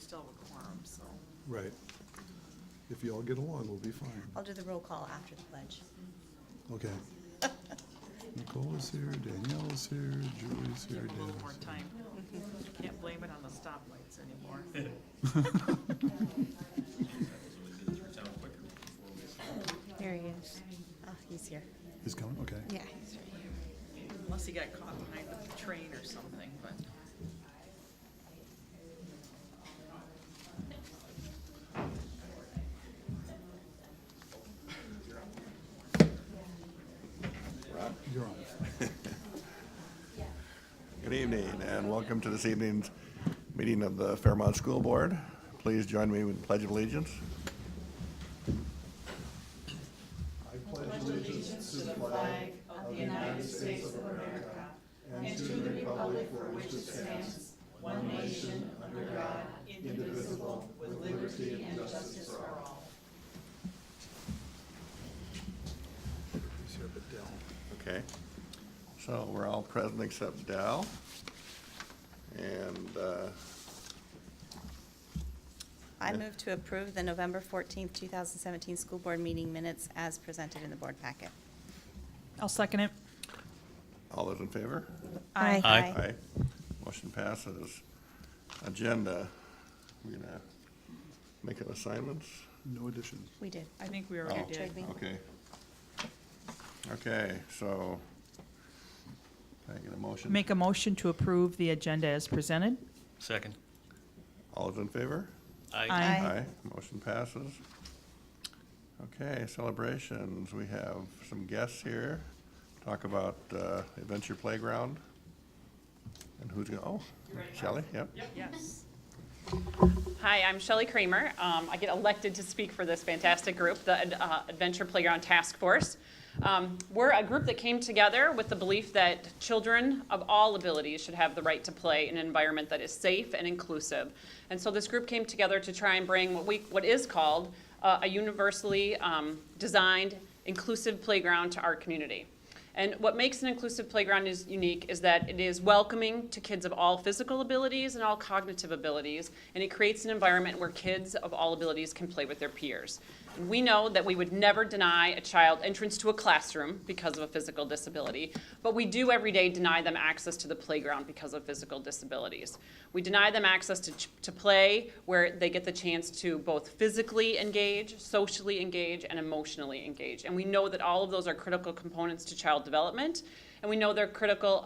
still have a quorum, so. Right. If you all get along, we'll be fine. I'll do the roll call after the pledge. Okay. Nicole is here, Danielle is here, Julie's here, Give a little Dan more is here. time. Can't blame it on the stoplights anymore. There he is. Oh, he's here. He's coming, okay. Yeah, he's right here. Unless he got caught behind the train or something, but. You're on. Good evening, and welcome to this evening's meeting of the Fairmont School Board. Please join me with the Pledge of Allegiance. I pledge allegiance to the flag of the United States of America and to the republic for which it stands, one nation, under God, indivisible, with liberty and justice for all. He's here, but Dell. Okay, so we're all present except Dal. And I move to approve the November 14th, 2017 school board meeting minutes as presented in the board packet. I'll second it. all those in favor? Aye. Aye. Motion passes. Agenda, we're gonna make it assignments? No additions. We did. I think we already Oh. did. Trade me. Okay. Okay, so, can I get a motion? Make a motion to approve the agenda as presented. Second. All those in favor? Aye. Aye. Motion passes. Okay, celebrations. We have some guests here. Talk about Adventure Playground. And who's going, oh, Shelley, yep. Yes. Hi, I'm Shelley Kramer. I get elected to speak for this fantastic group, the Adventure Playground Task Force. We're a group that came together with the belief that children of all abilities should have the right to play in an environment that is safe and inclusive. And so this group came together to try and bring what is called a universally designed, inclusive playground to our community. And what makes an inclusive playground is unique is that it is welcoming to kids of all physical abilities and all cognitive abilities, and it creates an environment where kids of all abilities can play with their peers. And we know that we would never deny a child entrance to a classroom because of a physical disability, but we do every day deny them access to the playground because of physical disabilities. We deny them access to play where they get the chance to both physically engage, socially engage, and emotionally engage. And we know that all of those are critical components to child development, and we know they're critical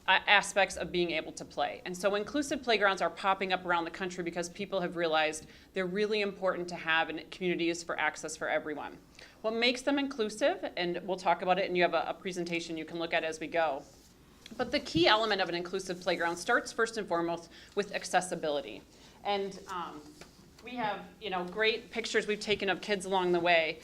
aspects of being able to play. And so inclusive playgrounds are popping up around the country because people have realized they're really important to have in communities for access for everyone. What makes them inclusive, and we'll talk about it, and you have a presentation you can look at as we go. But the key element of an inclusive playground starts first and foremost with accessibility. And we have, great pictures we've taken of kids along the way.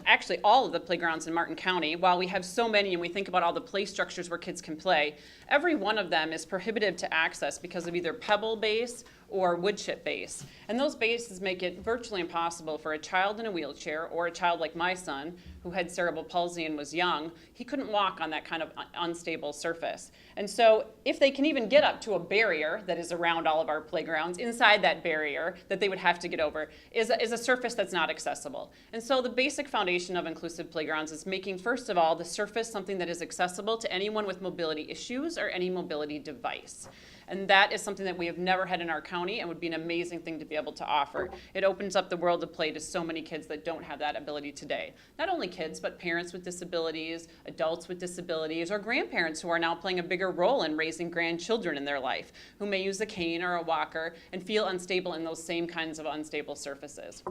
Actually all of the playgrounds in Martin County, while we have so many and we think about all the play structures where kids can play, every one of them is prohibitive to access because of either pebble base or wood chip base. And those bases make it virtually impossible for a child in a wheelchair or a child like my son who had cerebral palsy and was young. He couldn't walk on that kind of unstable surface. And so if they can even get up to a barrier that is around all of our playgrounds, inside that barrier that they would have to get over is a surface that's not accessible. And so the basic foundation of inclusive playgrounds is making, first of all, the surface something that is accessible to anyone with mobility issues or any mobility device. And that is something that we have never had in our county and would be an amazing thing to be able to offer. It opens up the world of play to so many kids that don't have that ability today. Not only kids, but parents with disabilities, adults with disabilities, or grandparents who are now playing a bigger role in raising grandchildren in their life, who may use a cane or a walker and feel unstable in those same kinds of unstable surfaces.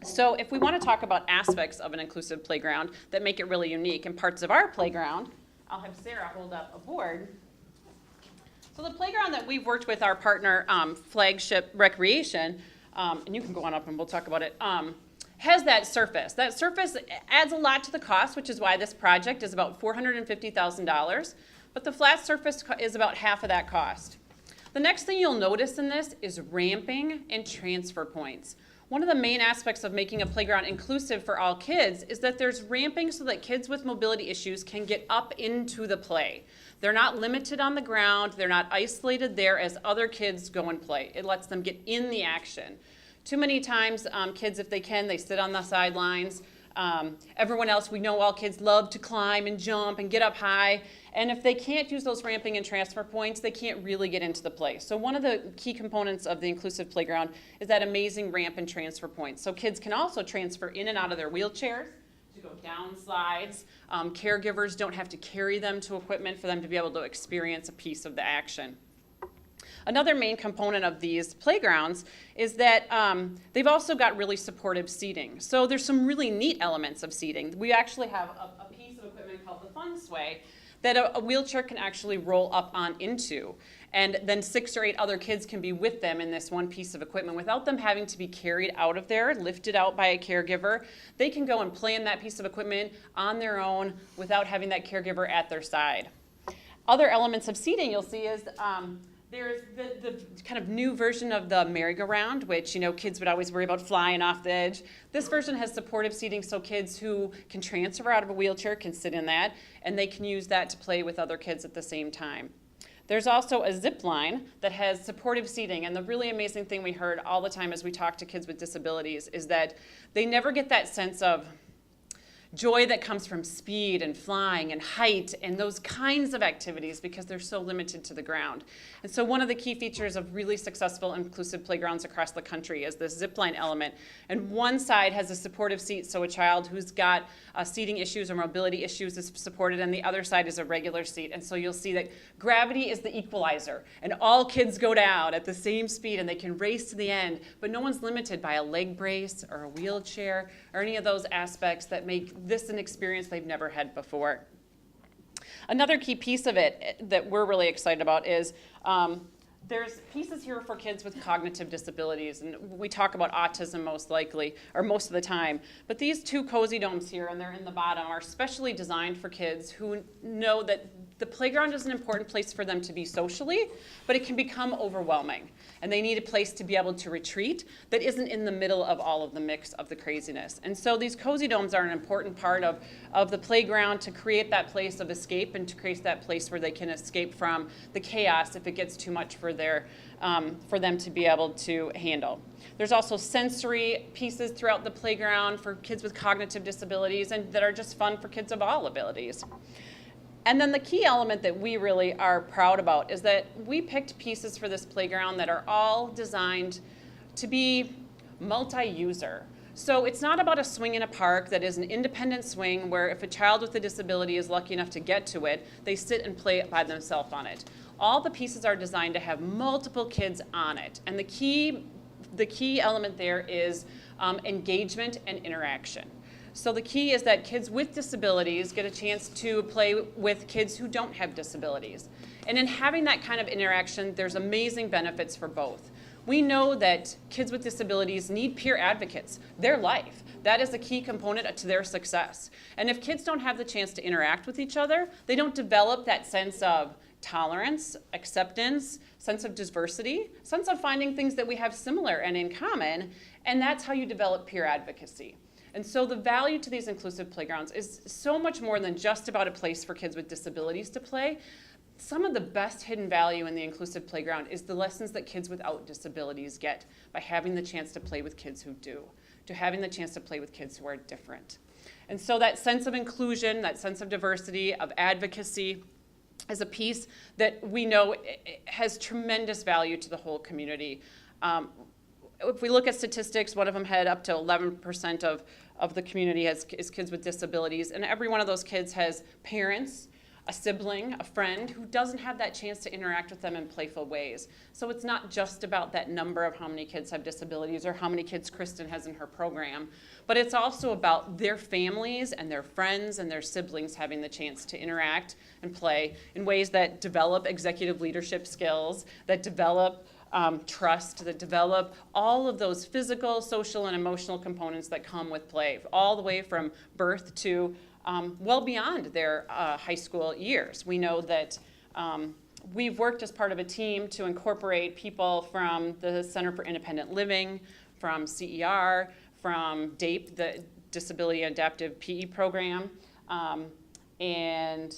So if we want to talk about aspects of an inclusive playground that make it really unique and parts of our playground, I'll have Sarah hold up a board. So the playground that we've worked with our partner, Flagship Recreation, and you can go on up and we'll talk about it, has that surface. That surface adds a lot to the cost, which is why this project is about $450,000, but the flat surface is about half of that cost. The next thing you'll notice in this is ramping and transfer points. One of the main aspects of making a playground inclusive for all kids is that there's ramping so that kids with mobility issues can get up into the play. They're not limited on the ground. They're not isolated there as other kids go and play. It lets them get in the action. Too many times, kids, if they can, they sit on the sidelines. Everyone else, we know all kids love to climb and jump and get up high. And if they can't use those ramping and transfer points, they can't really get into the play. So one of the key components of the inclusive playground is that amazing ramp and transfer point. So kids can also transfer in and out of their wheelchairs to go down slides. Caregivers don't have to carry them to equipment for them to be able to experience a piece of the action. Another main component of these playgrounds is that they've also got really supportive seating. So there's some really neat elements of seating. We actually have a piece of equipment called the Fun Sway that a wheelchair can actually roll up on into. And then 6 or 8 other kids can be with them in this one piece of equipment without them having to be carried out of there, lifted out by a caregiver. They can go and play in that piece of equipment on their own without having that caregiver at their side. Other elements of seating you'll see is there's the kind of new version of the merry-go-round, which, you know, kids would always worry about flying off the edge. This version has supportive seating, so kids who can transfer out of a wheelchair can sit in that, and they can use that to play with other kids at the same time. There's also a zip line that has supportive seating, and the really amazing thing we heard all the time as we talk to kids with disabilities is that they never get that sense of joy that comes from speed and flying and height and those kinds of activities because they're so limited to the ground. And so one of the key features of really successful inclusive playgrounds across the country is this zip line element. And one side has a supportive seat, so a child who's got seating issues or mobility issues is supported, and the other side is a regular seat. And so you'll see that gravity is the equalizer, and all kids go down at the same speed and they can race to the end, but no one's limited by a leg brace or a wheelchair or any of those aspects that make this an experience they've never had before. Another key piece of it that we're really excited about is there's pieces here for kids with cognitive disabilities, and we talk about autism most likely, or most of the time, but these 2 cozy domes here, and they're in the bottom, are specially designed for kids who know that the playground is an important place for them to be socially, but it can become overwhelming. And they need a place to be able to retreat that isn't in the middle of all of the mix of the craziness. And so these cozy domes are an important part of the playground to create that place of escape and to create that place where they can escape from the chaos if it gets too much for them to be able to handle. There's also sensory pieces throughout the playground for kids with cognitive disabilities and that are just fun for kids of all abilities. And then the key element that we really are proud about is that we picked pieces for this playground that are all designed to be multi-user. So it's not about a swing in a park that is an independent swing where if a child with a disability is lucky enough to get to it, they sit and play by themselves on it. All the pieces are designed to have multiple kids on it. And the key element there is engagement and interaction. So the key is that kids with disabilities get a chance to play with kids who don't have disabilities. And in having that kind of interaction, there's amazing benefits for both. We know that kids with disabilities need peer advocates, their life. That is a key component to their success. And if kids don't have the chance to interact with each other, they don't develop that sense of tolerance, acceptance, sense of diversity, sense of finding things that we have similar and in common, and that's how you develop peer advocacy. And so the value to these inclusive playgrounds is so much more than just about a place for kids with disabilities to play. Some of the best hidden value in the inclusive playground is the lessons that kids without disabilities get by having the chance to play with kids who do, to having the chance to play with kids who are different. And so that sense of inclusion, that sense of diversity, of advocacy, is a piece that we know has tremendous value to the whole community. If we look at statistics, one of them had up to 11% of the community is kids with disabilities, and every one of those kids has parents, a sibling, a friend who doesn't have that chance to interact with them in playful ways. So it's not just about that number of how many kids have disabilities or how many kids Kristen has in her program, but it's also about their families and their friends and their siblings having the chance to interact and play in ways that develop executive leadership skills, that develop trust, that develop all of those physical, social, and emotional components that come with play, all the way from birth to well beyond their high school years. We know that we've worked as part of a team to incorporate people from the Center for Independent Living, from CER, from DAPE, the Disability Adaptive PE Program, and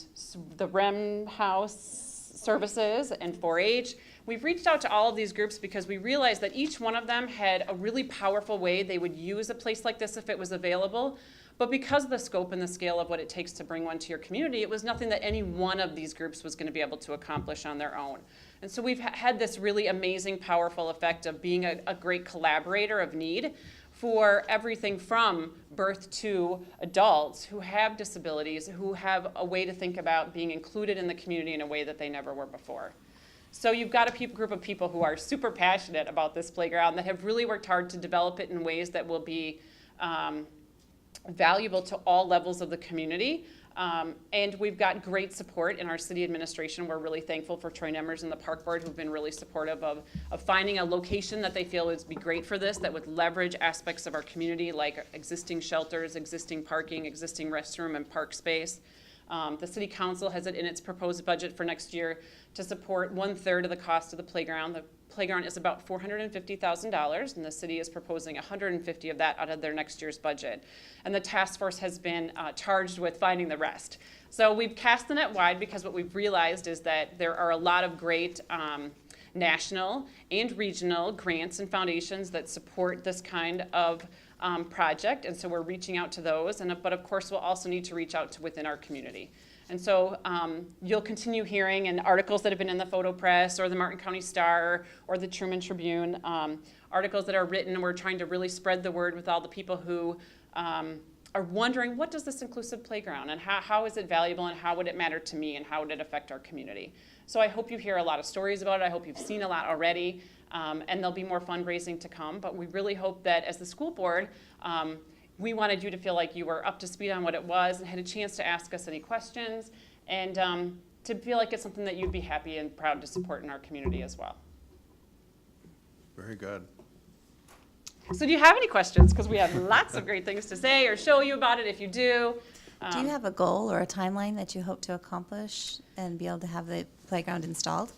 the REM House Services and 4-H. We've reached out to all of these groups because we realized that each one of them had a really powerful way they would use a place like this if it was available. But because of the scope and the scale of what it takes to bring one to your community, it was nothing that any one of these groups was going to be able to accomplish on their own. And so we've had this really amazing, powerful effect of being a great collaborator of need for everything from birth to adults who have disabilities, who have a way to think about being included in the community in a way that they never were before. So you've got a group of people who are super passionate about this playground that have really worked hard to develop it in ways that will be valuable to all levels of the community. And we've got great support in our city administration. We're really thankful for Troy Nemmers and the Park Board who've been really supportive of finding a location that they feel would be great for this, that would leverage aspects of our community like existing shelters, existing parking, existing restroom and park space. The City Council has it in its proposed budget for next year to support 1/3 of the cost of the playground. The playground is about $450,000, and the city is proposing $150,000 of that out of their next year's budget. And the task force has been charged with finding the rest. So we've cast the net wide because what we've realized is that there are a lot of great national and regional grants and foundations that support this kind of project, and so we're reaching out to those, but of course we'll also need to reach out to within our community. And so you'll continue hearing in articles that have been in the Photo Press or the Martin County Star or the Truman Tribune, articles that are written, and we're trying to really spread the word with all the people who are wondering, what does this inclusive playground and how is it valuable and how would it matter to me and how would it affect our community? So I hope you hear a lot of stories about it. I hope you've seen a lot already, and there'll be more fundraising to come. But we really hope that as the school board, we wanted you to feel like you were up to speed on what it was and had a chance to ask us any questions and to feel like it's something that you'd be happy and proud to support in our community as well. Very good. So do you have any questions? Because we have lots of great things to say or show you about it if you do. Do you have a goal or a timeline that you hope to accomplish and be able to have the playground installed?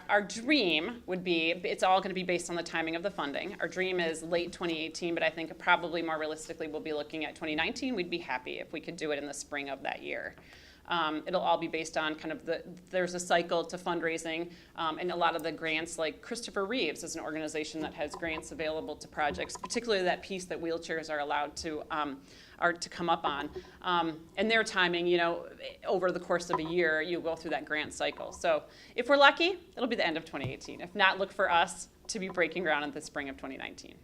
Our dream would be, it's all going to be based on the timing of the funding. Our dream is late 2018, but I think probably more realistically we'll be looking at 2019. We'd be happy if we could do it in the spring of that year. It'll all be based on kind of there's a cycle to fundraising, and a lot of the grants, like Christopher Reeves is an organization that has grants available to projects, particularly that piece that wheelchairs are allowed to come up on. And their timing, over the course of a year, you go through that grant cycle. So if we're lucky, it'll be the end of 2018. If not, look for us to be breaking ground in the spring of 2019.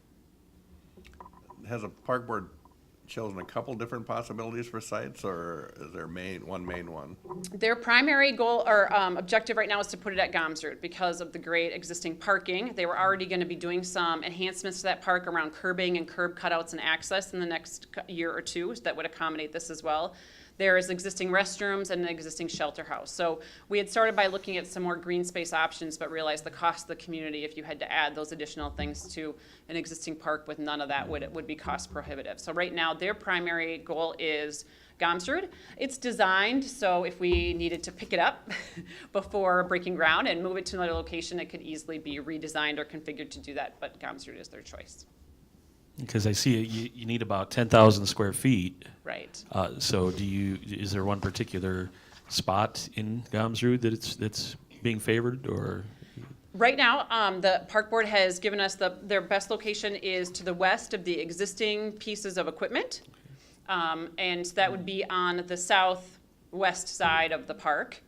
Has a park board chosen a couple different possibilities for sites, or is there one main one? Their primary goal or objective right now is to put it at Gomsrud because of the great existing parking. They were already going to be doing some enhancements to that park around curbing and curb cutouts and access in the next year or two that would accommodate this as well. There is existing restrooms and an existing shelter house. So we had started by looking at some more green space options, but realized the cost of the community, if you had to add those additional things to an existing park with none of that, would be cost prohibitive. So right now, their primary goal is Gomsrud. It's designed so if we needed to pick it up before breaking ground and move it to another location, it could easily be redesigned or configured to do that, but Gomsrud is their choice. Because I see you need about 10,000 square feet. Right. So is there one particular spot in Gomsrud that's being favored, or? Right now, the park board has given us their best location is to the west of the existing pieces of equipment. And that would be on the southwest side of the park.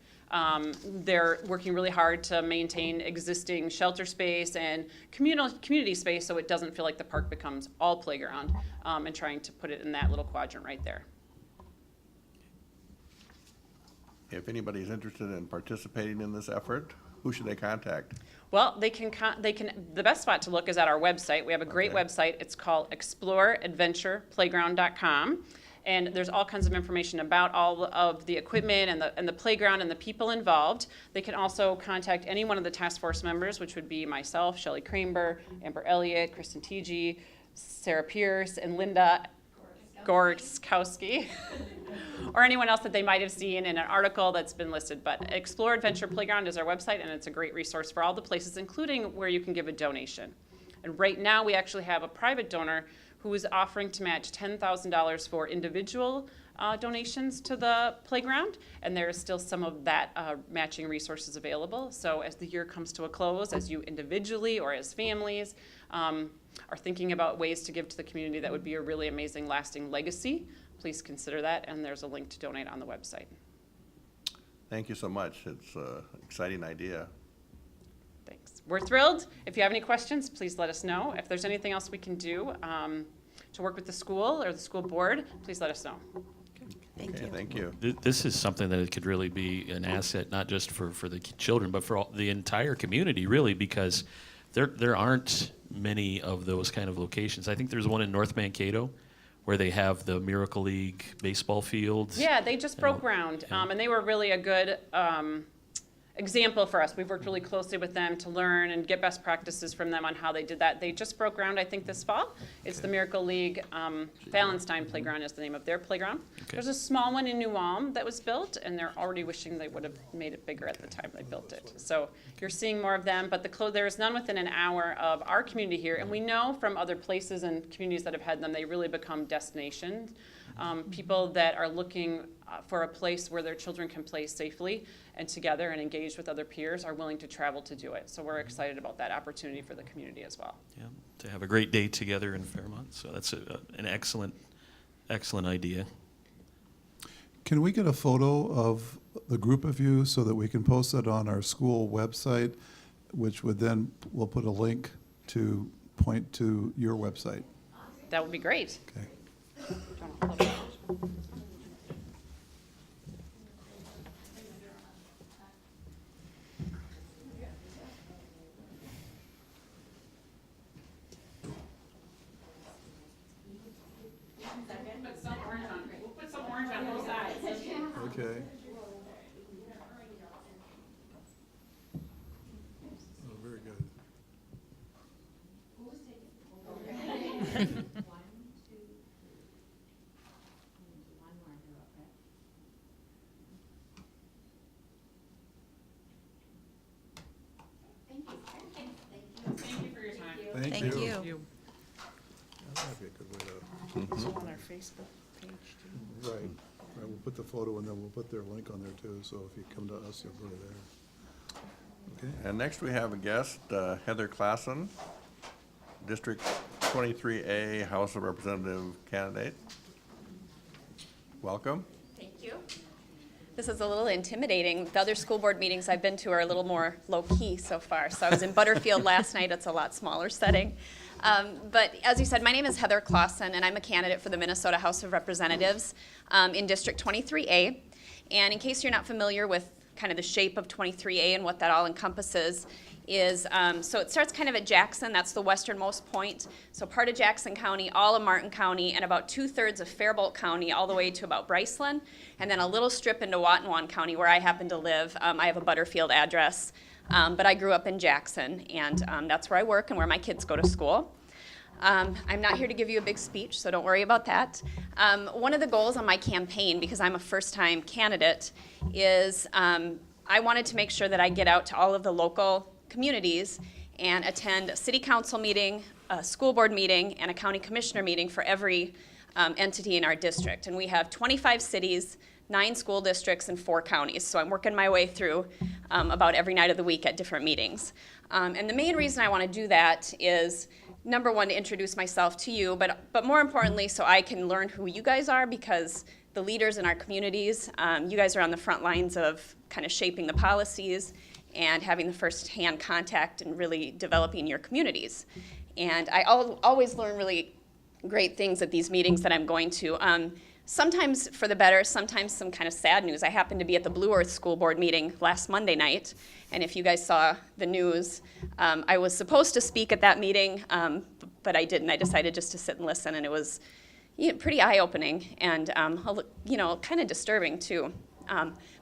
They're working really hard to maintain existing shelter space and community space so it doesn't feel like the park becomes all playground, and trying to put it in that little quadrant right there. If anybody's interested in participating in this effort, who should they contact? Well, the best spot to look is at our website. We have a great website. It's called exploreadventureplayground.com. And there's all kinds of information about all of the equipment and the playground and the people involved. They can also contact any one of the task force members, which would be myself, Shelley Kramer, Amber Elliott, Kristen Teege, Sarah Pierce, and Linda Gorskowski, or anyone else that they might have seen in an article that's been listed. But Explore Adventure Playground is our website, and it's a great resource for all the places, including where you can give a donation. And right now, we actually have a private donor who is offering to match $10,000 for individual donations to the playground, and there is still some of that matching resources available. So as the year comes to a close, as you individually or as families are thinking about ways to give to the community that would be a really amazing lasting legacy, please consider that, and there's a link to donate on the website. Thank you so much. It's an exciting idea. Thanks. We're thrilled. If you have any questions, please let us know. If there's anything else we can do to work with the school or the school board, please let us know. Thank Okay, you. thank you. This is something that it could really be an asset, not just for the children, but for the entire community, really, because there aren't many of those kind of locations. I think there's one in North Mankato where they have the Miracle League baseball fields. Yeah, they just broke And- ground, yeah. and they were really a good example for us. We've worked really closely with them to learn and get best practices from them on how they did that. They just broke ground, I think, this fall. It's the Miracle League Fallenstein Playground is the name of their playground. Okay. There's a small one in New Ulm that was built, and they're already wishing they would have made it bigger at the time they built it. So you're seeing more of them, but there is none within an hour of our community here, and we know from other places and communities that have had them, they really become destinations. People that are looking for a place where their children can play safely and together and engage with other peers are willing to travel to do it. So we're excited about that opportunity for the community as well. Yeah, to have a great day together in Fairmont. So that's an excellent idea. Can we get a photo of the group of you so that we can post it on our school website, which would then, we'll put a link to point to your website? That would be great. Okay. Do you wanna hold it? We'll put some orange on both sides. Okay. Oh, very good. Thank you for your time. Thank Thank you. you. You, That might be a good way to, also on our Facebook page too. right. Right, we'll put the photo and then we'll put their link on there too, so if you come to us, you'll go to there. Okay. And next we have a guest, Heather Klassen, District 23A House of Representative candidate. Welcome. Thank you. This is a little intimidating. The other school board meetings I've been to are a little more low-key so far. So I was in Butterfield last night. It's a lot smaller setting. But as you said, my name is Heather Clausen, and I'm a candidate for the Minnesota House of Representatives in District 23A. And in case you're not familiar with kind of the shape of 23A and what that all encompasses, is, so it starts kind of at Jackson, that's the westernmost point. So part of Jackson County, all of Martin County, and about 2/3 of Faribault County, all the way to about Bryceland, and then a little strip into Watonwan County where I happen to live. I have a Butterfield address, but I grew up in Jackson, and that's where I work and where my kids go to school. I'm not here to give you a big speech, so don't worry about that. One of the goals on my campaign, because I'm a first-time candidate, is I wanted to make sure that I get out to all of the local communities and attend a city council meeting, a school board meeting, and a county commissioner meeting for every entity in our district. And we have 25 cities, 9 school districts, and 4 counties. So I'm working my way through about every night of the week at different meetings. And the main reason I want to do that is, number one, to introduce myself to you, but more importantly, so I can learn who you guys are, because the leaders in our communities, you guys are on the front lines of kind of shaping the policies and having the first-hand contact and really developing your communities. And I always learn really great things at these meetings that I'm going to. Sometimes for the better, sometimes some kind of sad news. I happened to be at the Blue Earth School Board meeting last Monday night, and if you guys saw the news, I was supposed to speak at that meeting, but I didn't. I decided just to sit and listen, and it was pretty eye-opening and kind of disturbing too.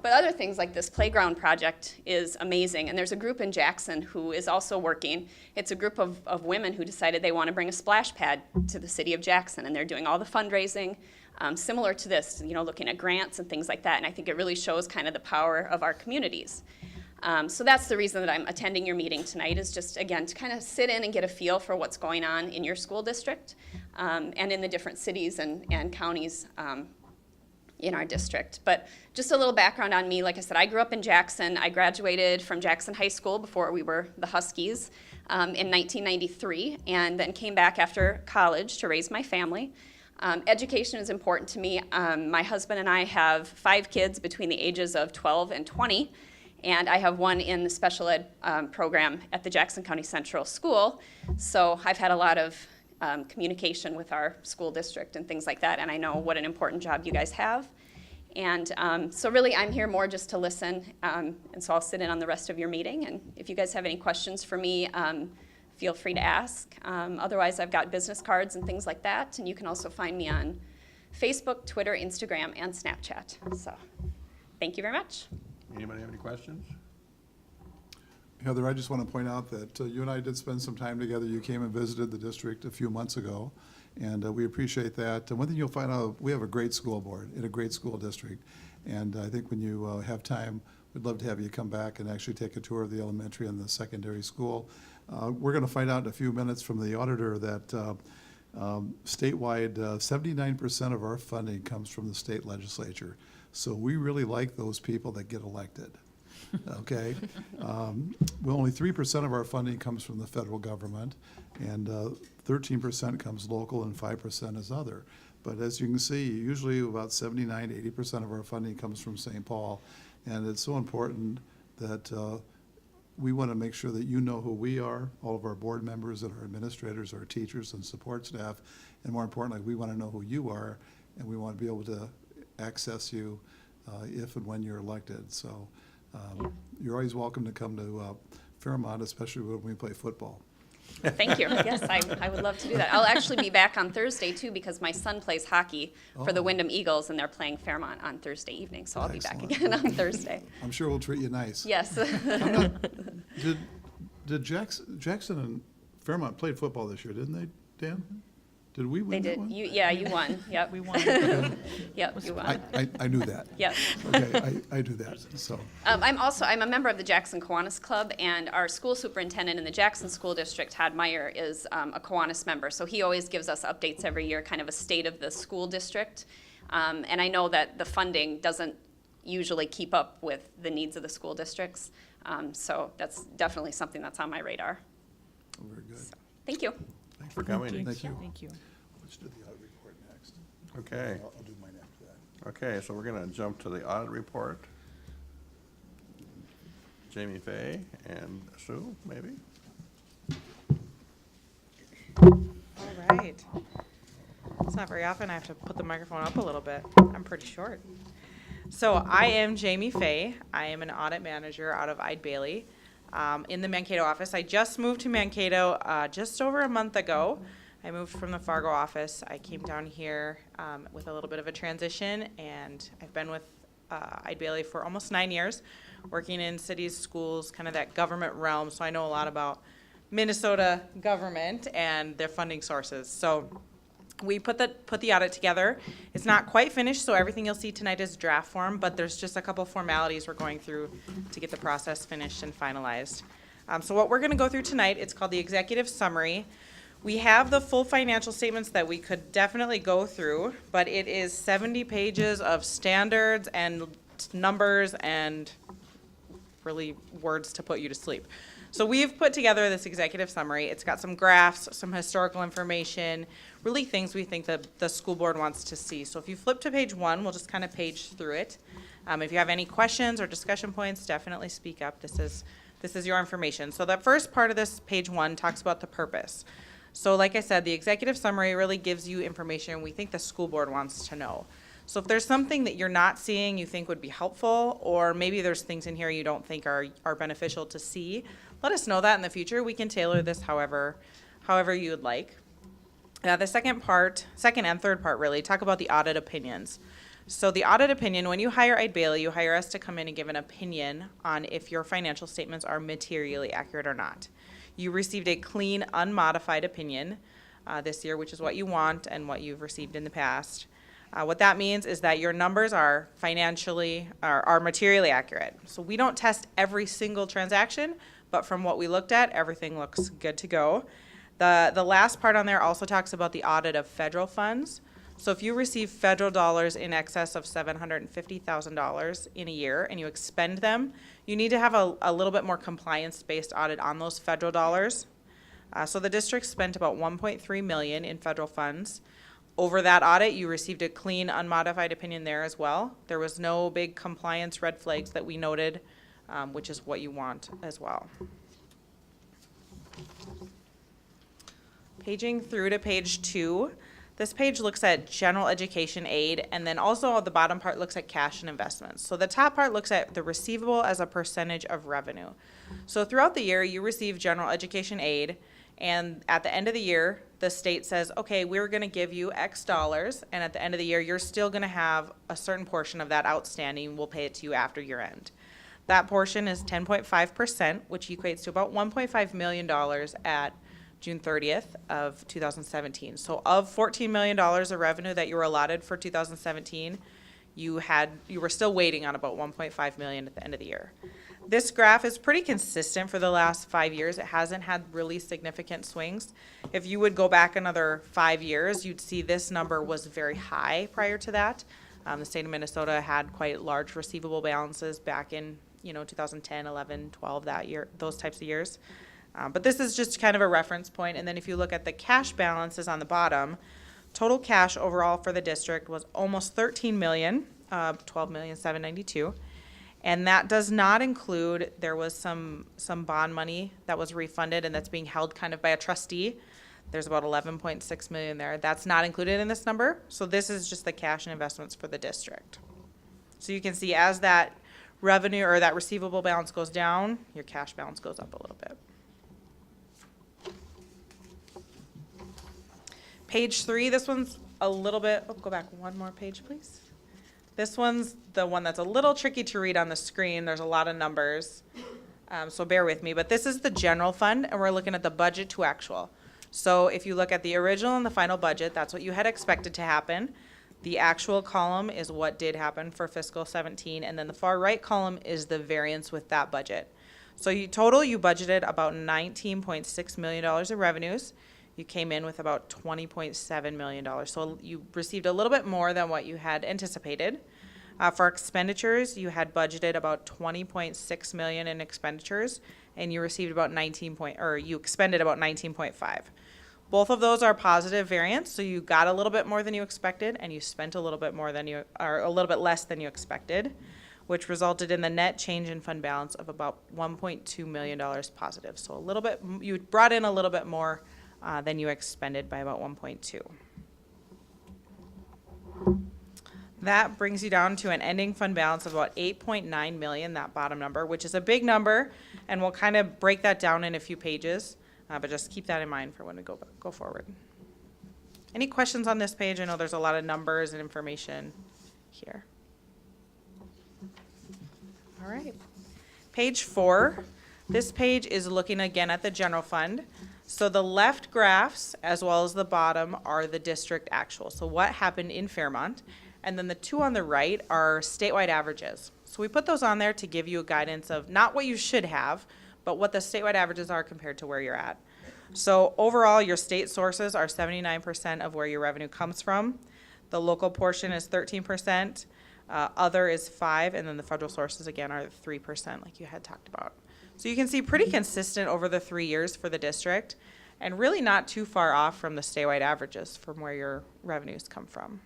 But other things like this playground project is amazing, and there's a group in Jackson who is also working. It's a group of women who decided they want to bring a splash pad to the city of Jackson, and they're doing all the fundraising similar to this, looking at grants and things like that, and I think it really shows kind of the power of our communities. So that's the reason that I'm attending your meeting tonight, is just, again, to kind of sit in and get a feel for what's going on in your school district and in the different cities and counties in our district. But just a little background on me. Like I said, I grew up in Jackson. I graduated from Jackson High School before we were the Huskies in 1993, and then came back after college to raise my family. Education is important to me. My husband and I have 5 kids between the ages of 12 and 20, and I have one in the special ed program at the Jackson County Central School. So I've had a lot of communication with our school district and things like that, and I know what an important job you guys have. And so really I'm here more just to listen, and so I'll sit in on the rest of your meeting, and if you guys have any questions for me, feel free to ask. Otherwise, I've got business cards and things like that, and you can also find me on Facebook, Twitter, Instagram, and Snapchat. So thank you very much. Anybody have any questions? Heather, I just want to point out that you and I did spend some time together. You came and visited the district a few months ago, and we appreciate that. And one thing you'll find out, we have a great school board in a great school district, and I think when you have time, we'd love to have you come back and actually take a tour of the elementary and the secondary school. We're going to find out in a few minutes from the auditor that statewide, 79% of our funding comes from the state legislature. So we really like those people that get elected. Okay? Well, only 3% of our funding comes from the federal government, and 13% comes local, and 5% is other. But as you can see, usually about 79 to 80% of our funding comes from St. Paul, and it's so important that we want to make sure that you know who we are, all of our board members and our administrators, our teachers and support staff, and more importantly, we want to know who you are, and we want to be able to access you if and when you're elected. So you're always welcome to come to Fairmont, especially when we play football. Thank you. Yes, I would love to do that. I'll actually be back on Thursday, too, because my son plays hockey for the Wyndham Eagles, and they're playing Fairmont on Thursday evening, so I'll be back Excellent. again on Thursday. I'm sure we'll treat you nice. Yes. Did Jackson and Fairmont played football this year, didn't they, Dan? Did we They win that did. one? You won. Yep. We won. Yep, you won. I knew that. Yep. Okay, I do that, so. I'm a member of the Jackson Kiwanis Club, and our school superintendent in the Jackson School District, Todd Meyer, is a Kiwanis member. So he always gives us updates every year, kind of a state of the school district. And I know that the funding doesn't usually keep up with the needs of the school districts. So that's definitely something that's on my radar. Very good. So, thank you. Thanks for coming. Thank you. Thank you. Let's do the audit report next. Okay. I'll do mine after that. Okay, so we're going to jump to the audit report. Jamie Fay and Sue, maybe? All right. It's not very often I have to put the microphone up a little bit. I'm pretty short. So I am Jamie Fay. I am an audit manager out of Ide Bailey in the Mankato office. I just moved to Mankato just over a month ago. I moved from the Fargo office. I came down here with a little bit of a transition, and I've been with Ide Bailey for almost 9 years, working in cities, schools, kind of that government realm. So I know a lot about Minnesota government and their funding sources. So we put the audit together. It's not quite finished, so everything you'll see tonight is draft form, but there's just a couple formalities we're going through to get the process finished and finalized. So what we're going to go through tonight, it's called the executive summary. We have the full financial statements that we could definitely go through, but it is 70 pages of standards and numbers and really words to put you to sleep. So we've put together this executive summary. It's got some graphs, some historical information, really things we think that the school board wants to see. So if you flip to page 1, we'll just kind of page through it. If you have any questions or discussion points, definitely speak up. This is your information. So the first part of this page 1 talks about the purpose. So like I said, the executive summary really gives you information we think the school board wants to know. So if there's something that you're not seeing you think would be helpful, or maybe there's things in here you don't think are beneficial to see, let us know that in the future. We can tailor this however you would like. The second and third part really talk about the audit opinions. So the audit opinion, when you hire Ide Bailey, you hire us to come in and give an opinion on if your financial statements are materially accurate or not. You received a clean, unmodified opinion this year, which is what you want and what you've received in the past. What that means is that your numbers are are materially accurate. So we don't test every single transaction, but from what we looked at, everything looks good to go. The last part on there also talks about the audit of federal funds. So if you receive federal dollars in excess of $750,000 in a year and you expend them, you need to have a little bit more compliance-based audit on those federal dollars. So the district spent about $1.3 million in federal funds. Over that audit, you received a clean, unmodified opinion there as well. There was no big compliance red flags that we noted, which is what you want as well. Paging through to page 2, this page looks at general education aid, and then also the bottom part looks at cash and investments. So the top part looks at the receivable as a percentage of revenue. So throughout the year, you receive general education aid, and at the end of the year, the state says, okay, we're going to give you X dollars, and at the end of the year, you're still going to have a certain portion of that outstanding. We'll pay it to you after year end. That portion is 10.5%, which equates to about $1.5 million at June 30th of 2017. So of $14 million of revenue that you were allotted for 2017, you were still waiting on about $1.5 million at the end of the year. This graph is pretty consistent for the last 5 years. It hasn't had really significant swings. If you would go back another 5 years, you'd see this number was very high prior to that. The state of Minnesota had quite large receivable balances back in 2010, 11, 12, that year, those types of years. But this is just kind of a reference point. And then if you look at the cash balances on the bottom, total cash overall for the district was almost $13 million, $12,792,000. And that does not include, there was some bond money that was refunded and that's being held kind of by a trustee. There's about $11.6 million there. That's not included in this number. So this is just the cash and investments for the district. So you can see as that revenue or that receivable balance goes down, your cash balance goes up a little bit. Page 3, this one's a little bit, go back one more page, please. This one's the one that's a little tricky to read on the screen. There's a lot of numbers, so bear with me. But this is the general fund, and we're looking at the budget to actual. So if you look at the original and the final budget, that's what you had expected to happen. The actual column is what did happen for fiscal 17, and then the far right column is the variance with that budget. So you budgeted about $19.6 million of revenues. You came in with about $20.7 million. So you received a little bit more than what you had anticipated. For expenditures, you had budgeted about $20.6 million in expenditures, and you received about you expended about 19.5. Both of those are positive variance, so you got a little bit more than you expected, and you spent a little bit less than you expected, which resulted in the net change in fund balance of about $1.2 million positive. So a little bit, you brought in a little bit more than you expended by about 1.2. That brings you down to an ending fund balance of about 8.9 million, that bottom number, which is a big number, and we'll kind of break that down in a few pages, but just keep that in mind for when we go forward. Any questions on this page? I know there's a lot of numbers and information here. All right. Page 4. This page is looking again at the general fund. So the left graphs, as well as the bottom, are the district actual. So what happened in Fairmont. And then the two on the right are statewide averages. So we put those on there to give you a guidance of not what you should have, but what the statewide averages are compared to where you're at. So overall, your state sources are 79% of where your revenue comes from. The local portion is 13%, other is 5%, and then the federal sources again are 3%, like you had talked about. So you can see pretty consistent over the 3 years for the district, and really not too far off from the statewide averages from where your revenues come from.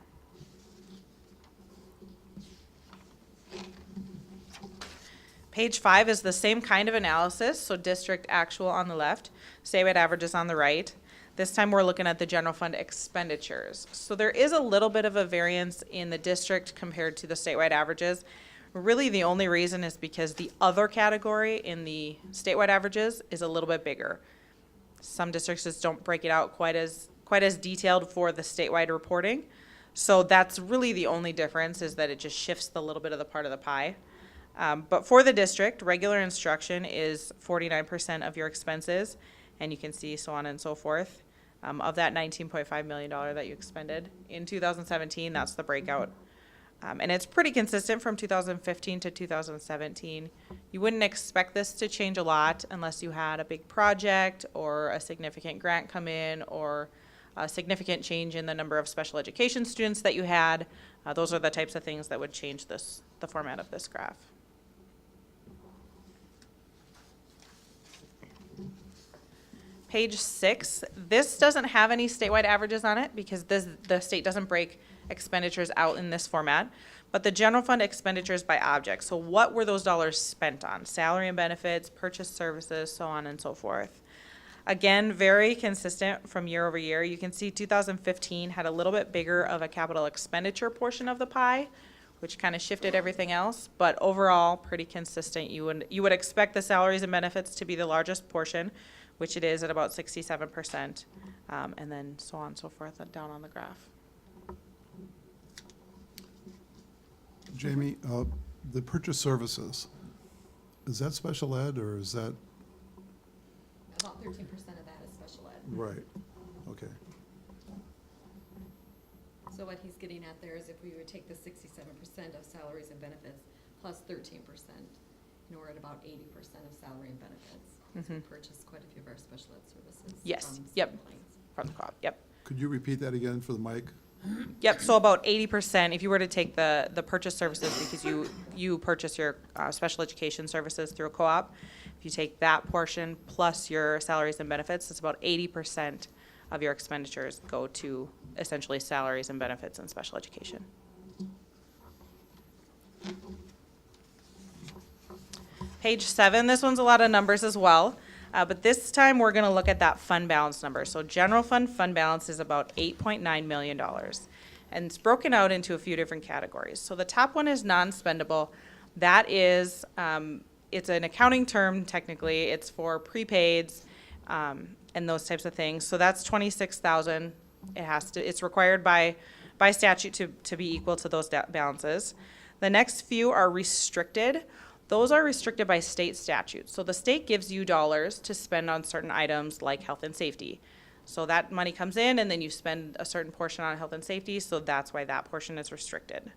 Page 5 is the same kind of analysis, so district actual on the left, statewide averages on the right. This time we're looking at the general fund expenditures. So there is a little bit of a variance in the district compared to the statewide averages. Really the only reason is because the other category in the statewide averages is a little bit bigger. Some districts just don't break it out quite as detailed for the statewide reporting. So that's really the only difference, is that it just shifts a little bit of the part of the pie. But for the district, regular instruction is 49% of your expenses, and you can see so on and so forth. Of that $19.5 million that you expended in 2017, that's the breakout. And it's pretty consistent from 2015 to 2017. You wouldn't expect this to change a lot unless you had a big project or a significant grant come in or a significant change in the number of special education students that you had. Those are the types of things that would change the format of this graph. Page 6, this doesn't have any statewide averages on it because the state doesn't break expenditures out in this format, but the general fund expenditures by object. So what were those dollars spent on? Salary and benefits, purchased services, so on and so forth. Again, very consistent from year over year. You can see 2015 had a little bit bigger of a capital expenditure portion of the pie, which kind of shifted everything else, but overall pretty consistent. You would expect the salaries and benefits to be the largest portion, which it is at about 67%, and then so on and so forth down on the graph. Jamie, the purchase services, is that special ed or is that, About 13% of that is special ed. right, okay. So what he's getting at there is if we would take the 67% of salaries and benefits plus 13%, we're at about 80% of salary and benefits. So we purchased quite a few of our special ed services. Yes, from yep. City Lines. From the co-op, yep. Could you repeat that again for the mic? Yep, so about 80%, if you were to take the purchase services, because you purchase your special education services through a co-op, if you take that portion plus your salaries and benefits, it's about 80% of your expenditures go to essentially salaries and benefits and special education. Page 7, this one's a lot of numbers as well, but this time we're going to look at that fund balance number. So general fund balance is about $8.9 million, and it's broken out into a few different categories. So the top one is non-spendable. That is, it's an accounting term technically. It's for prepaids and those types of things. So that's $26,000. It's required by statute to be equal to those balances. The next few are restricted. Those are restricted by state statute. So the state gives you dollars to spend on certain items like health and safety. So that money comes in and then you spend a certain portion on health and safety, so that's why that portion is restricted.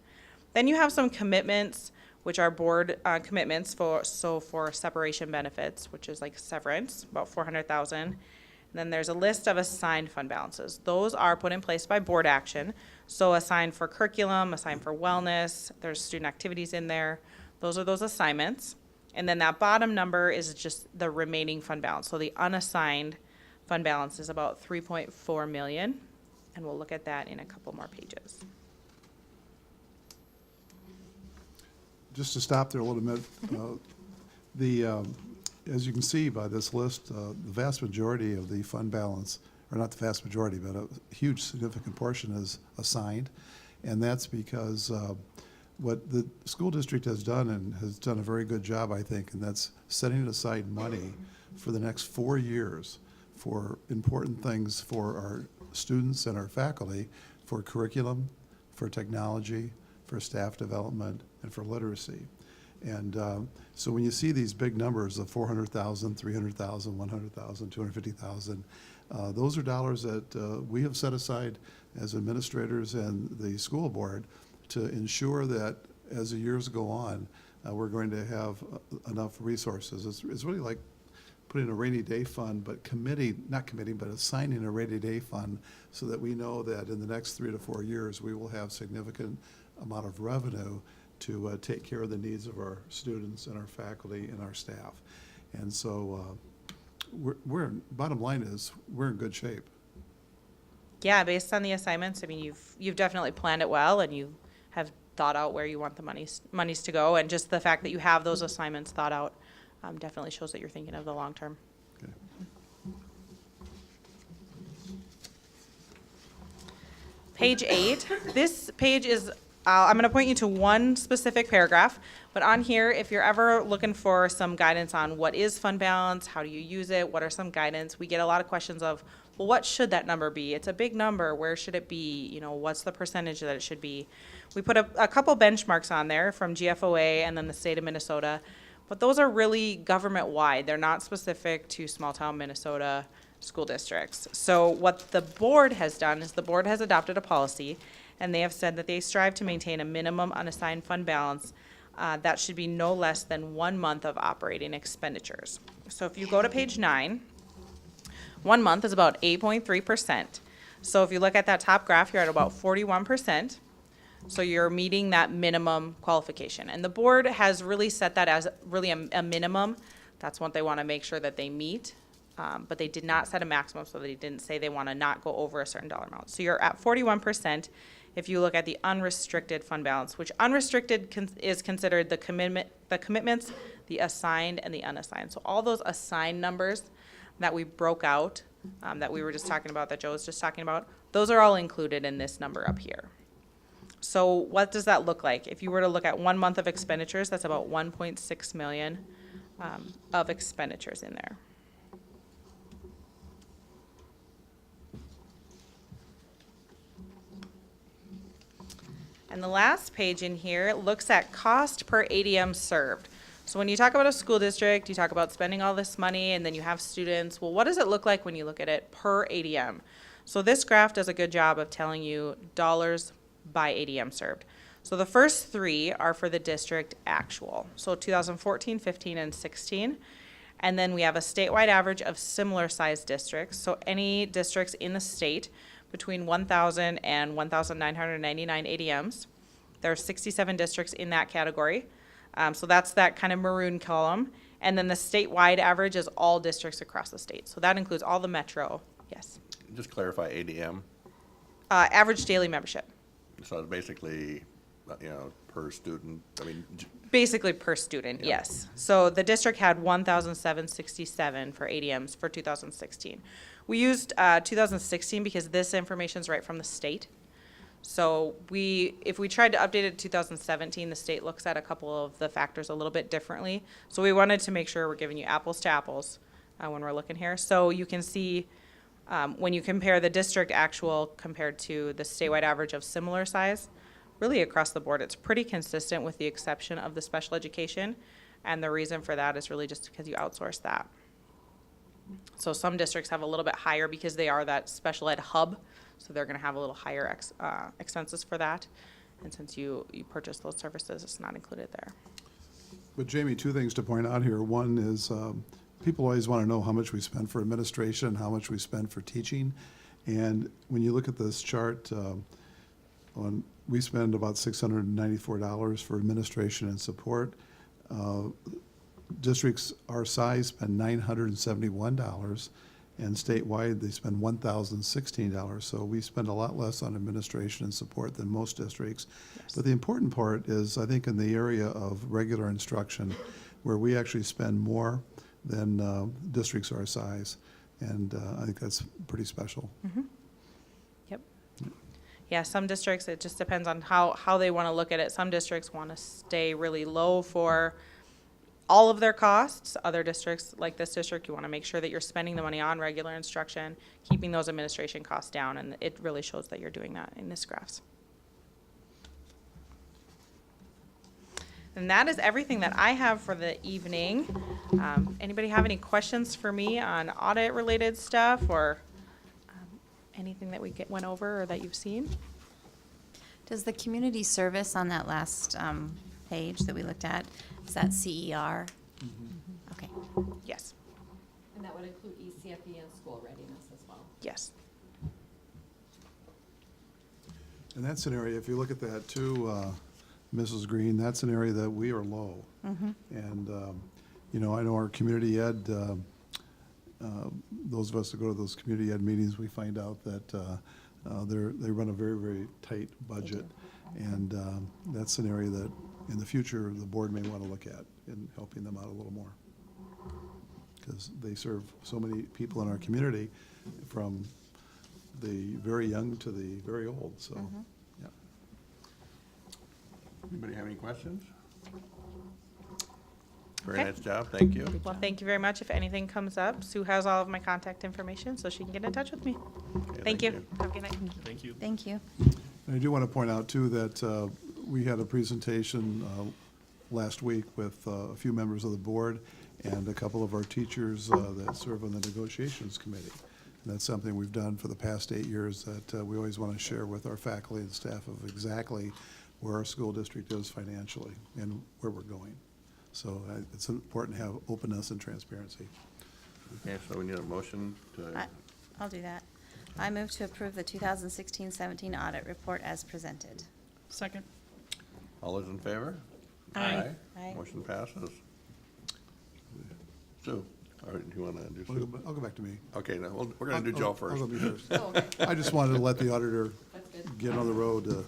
Then you have some commitments, which are board commitments for separation benefits, which is like severance, about $400,000. And then there's a list of assigned fund balances. Those are put in place by board action. So assigned for curriculum, assigned for wellness, there's student activities in there. Those are those assignments. And then that bottom number is just the remaining fund balance. So the unassigned fund balance is about $3.4 million. And we'll look at that in a couple more pages. Just to stop there a little bit, as you can see by this list, the vast majority of the fund balance, or not the vast majority, but a huge significant portion is assigned. And that's because what the school district has done, and has done a very good job, I think, and that's setting aside money for the next 4 years for important things for our students and our faculty, for curriculum, for technology, for staff development, and for literacy. And so when you see these big numbers of 400,000, 300,000, 100,000, 250,000, those are dollars that we have set aside as administrators and the school board to ensure that as the years go on, we're going to have enough resources. It's really like putting a rainy day fund, but assigning a rainy day fund so that we know that in the next 3 to 4 years, we will have significant amount of revenue to take care of the needs of our students and our faculty and our staff. And so bottom line is, we're in good shape. Yeah, based on the assignments, I mean, you've definitely planned it well, and you have thought out where you want the monies to go, and just the fact that you have those assignments thought out definitely shows that you're thinking of the long term. Okay. Page 8. This page is, I'm going to point you to one specific paragraph, but on here, if you're ever looking for some guidance on what is fund balance, how do you use it, what are some guidance, we get a lot of questions of, well, what should that number be? It's a big number. Where should it be? You know, what's the percentage that it should be? We put a couple benchmarks on there from GFOA and then the state of Minnesota, but those are really government-wide. They're not specific to small-town Minnesota. school districts. So what the board has done is the board has adopted a policy, and they have said that they strive to maintain a minimum unassigned fund balance that should be no less than 1 month of operating expenditures. So if you go to page 9, 1 month is about 8.3%. So if you look at that top graph, you're at about 41%. So you're meeting that minimum qualification. And the board has really set that as really a minimum. That's what they want to make sure that they meet. But they did not set a maximum, so they didn't say they want to not go over a certain dollar amount. So you're at 41% if you look at the unrestricted fund balance, which unrestricted is considered the commitments, the assigned, and the unassigned. So all those assigned numbers that we broke out, that we were just talking about, that Joe was just talking about, those are all included in this number up here. So what does that look like? If you were to look at 1 month of expenditures, that's about 1.6 million of expenditures in there. And the last page in here looks at cost per ADM served. So when you talk about a school district, you talk about spending all this money and then you have students. Well, what does it look like when you look at it per ADM? So this graph does a good job of telling you dollars by ADM served. So the first 3 are for the district actual. So 2014, 15, and 16. And then we have a statewide average of similar sized districts. So any districts in the state between 1,000 and 1,999 ADMs. There are 67 districts in that category. So that's that kind of maroon column. And then the statewide average is all districts across the state. So that includes all the metro. Yes. Just clarify ADM. Average daily membership. So it's basically, per student, Basically per student, Yeah. yes. So the district had 1,767 for ADMs for 2016. We used 2016 because this information is right from the state. So if we tried to update it to 2017, the state looks at a couple of the factors a little bit differently. So we wanted to make sure we're giving you apples to apples when we're looking here. So you can see when you compare the district actual compared to the statewide average of similar size, really across the board, it's pretty consistent with the exception of the special education. And the reason for that is really just because you outsource that. So some districts have a little bit higher because they are that special ed hub. So they're going to have a little higher expenses for that. And since you purchase those services, it's not included there. But Jamie, 2 things to point out here. One is people always want to know how much we spend for administration, how much we spend for teaching. And when you look at this chart, we spend about $694 for administration and support. Districts our size spend $971, and statewide they spend $1,016. So we spend a lot less on administration and support than most districts. Yes. But the important part is, I think, in the area of regular instruction, where we actually spend more than districts our size, and I think that's pretty special. Mm-hmm. Yep. Yeah, some districts, it just depends on how they want to look at it. Some districts want to stay really low for all of their costs. Other districts, like this district, you want to make sure that you're spending the money on regular instruction, keeping those administration costs down, and it really shows that you're doing that in this graphs. And that is everything that I have for the evening. Anybody have any questions for me on audit-related stuff or anything that we went over or that you've seen? Does the community service on that last page that we looked at, is that CER? Mm-hmm. Okay. Yes. And that would include ECFE and school readiness as well. Yes. And that's an area, if you look at that too, Mrs. Green, that's an area that we are low. Mm-hmm. And, I know our community ed, those of us that go to those community ed meetings, we find out that they run a very, very tight budget. And that's an area that in the future the board may want to look at in helping them out a little more. Because they serve so many people in our community, from the very young to the very old, so, Mhm. yeah. Anybody have any questions? Very Okay. nice job, thank you. Well, thank you very much. If anything comes up, Sue has all of my contact information, so she can get in touch with me. Okay, Thank you. Have a good night. Thank you. Thank you. And I do want to point out too that we had a presentation last week with a few members of the board and a couple of our teachers that serve on the negotiations committee. And that's something we've done for the past 8 years that we always want to share with our faculty and staff of exactly where our school district is financially and where we're going. So it's important to have openness and transparency. Okay, so we need a motion to, I'll do that. I move to approve the 2016-17 audit report as presented. Second. all those in favor? Aye. Aye. Motion passes. Sue, all right, do you want to do Sue? I'll go back to me. Okay, now, we're going to do Joe I'll first. go be first. Oh, okay. I just wanted to let the auditor That's good. get on the road to